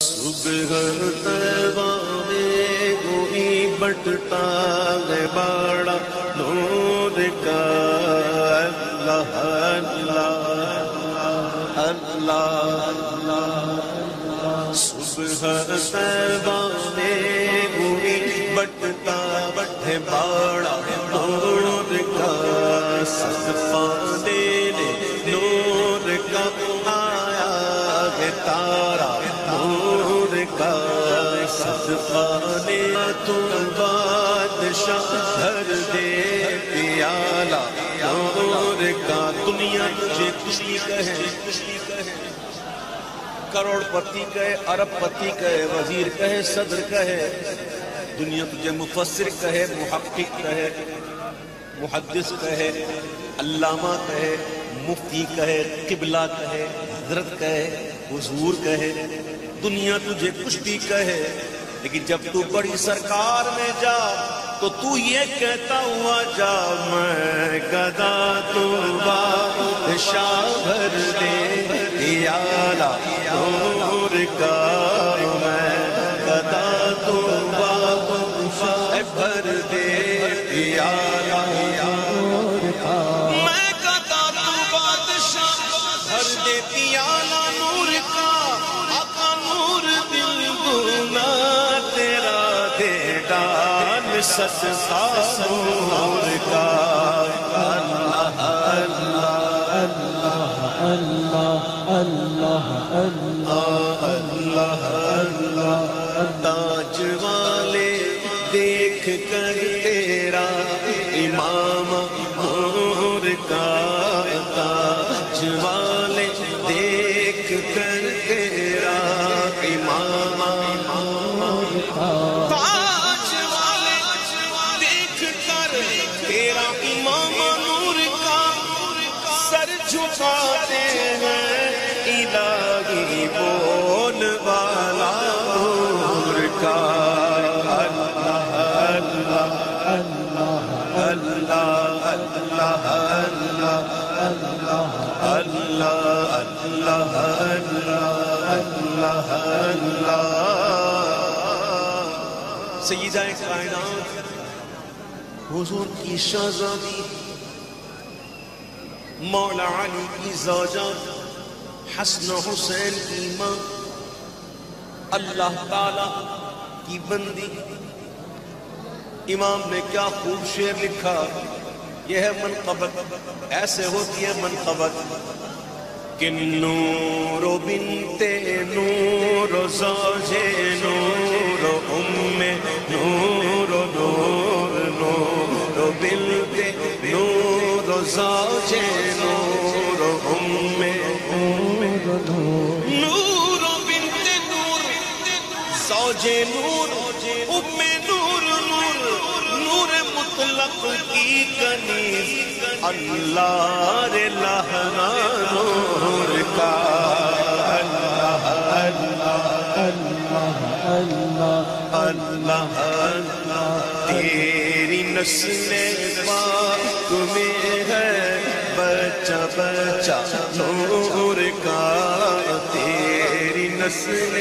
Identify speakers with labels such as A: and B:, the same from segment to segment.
A: صبح طیبہ میں کوئی بٹتا ہے بڑا نور کا اللہ اللہ اللہ صبح طیبہ میں کوئی بٹتا ہے بڑا نور کا صدقہ دینے نور کا آیا ہے تارا نور کا صدقہ نے تو بادشاہ بھر دے پیالہ نور کا دنیا تجھے خوشی کہے کروڑ پتی کہے ارب پتی کہے وزیر کہے صدر کہے دنیا تجھے مفسر کہے محقق کہے محدث کہے علامہ کہے مفتی کہے قبلہ کہے حضرت کہے حضور کہے دنیا تجھے کچھ بھی کہے لیکن جب تو بڑی سرکار میں جا تو تو یہ کہتا ہوا جا میں گدا تو بادشاہ بھر دے پیالہ نور کا میں گدا تو بادشاہ بھر دے پیالہ نور کا میں گدا تو بادشاہ بھر دے پیالہ نور کا آقا نور دل گنا تیرا دے ڈال صدقہ نور کا اللہ اللہ اللہ اللہ اللہ اللہ تاج والے دیکھ کر تیرا امام نور کا تاج والے دیکھ کر تیرا امام نور کا تاج والے دیکھ کر تیرا امام نور کا سر جھکاتے ہیں الہی بول والا نور کا اللہ اللہ اللہ اللہ اللہ اللہ اللہ اللہ اللہ اللہ سیدہ کائنات حضور کی شہزادی مولا علی کی زوجہ حسن حسین کی ماں اللہ تعالی کی بندی امام نے کیا خوب شعر لکھا یہ ہے منقبت ایسے ہوتی ہے منقبت کہ نور بنت نور زوج نور ام نور نور نور بنت نور زوج نور ام نور بنت نور زوج نور ام نور نور نور مطلق کی کنیز اللہ لہنا نور کا اللہ اللہ اللہ اللہ اللہ تیری نسل پاک میں ہے بچہ بچہ نور کا تیری نسل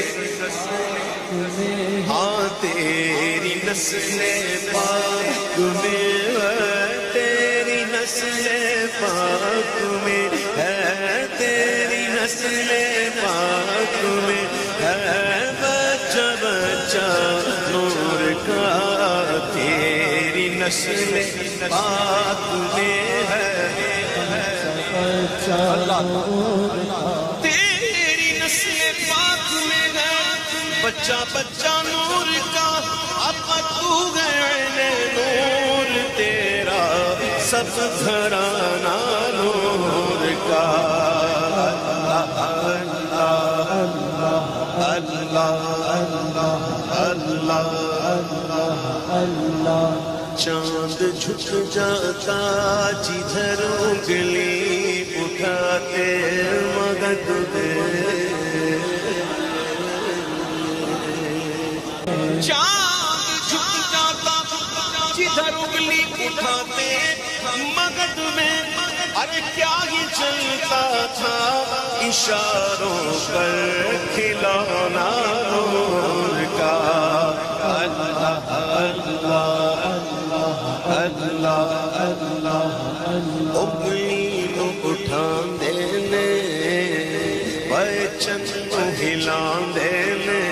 A: ہاں تیری نسل پاک میں ہے تیری نسل پاک میں ہے تیری نسل پاک میں ہے بچہ بچہ نور کا تیری نسل پاک میں ہے بچہ نور کا تیری نسل پاک میں ہے بچہ بچہ نور کا اب تو ہے نور تیرا سب گھرانہ نور کا اللہ اللہ اللہ اللہ اللہ اللہ چاند جھک جاتا جدھر انگلی اٹھاتے مدد دے چاند جھک جاتا جدھر انگلی اٹھاتے مگد میں ارے کیا ہی چلتا تھا اشاروں پر کھلونا
B: اللہ اللہ
A: اگلی نو اٹھان دینے وے چنو ہلان دینے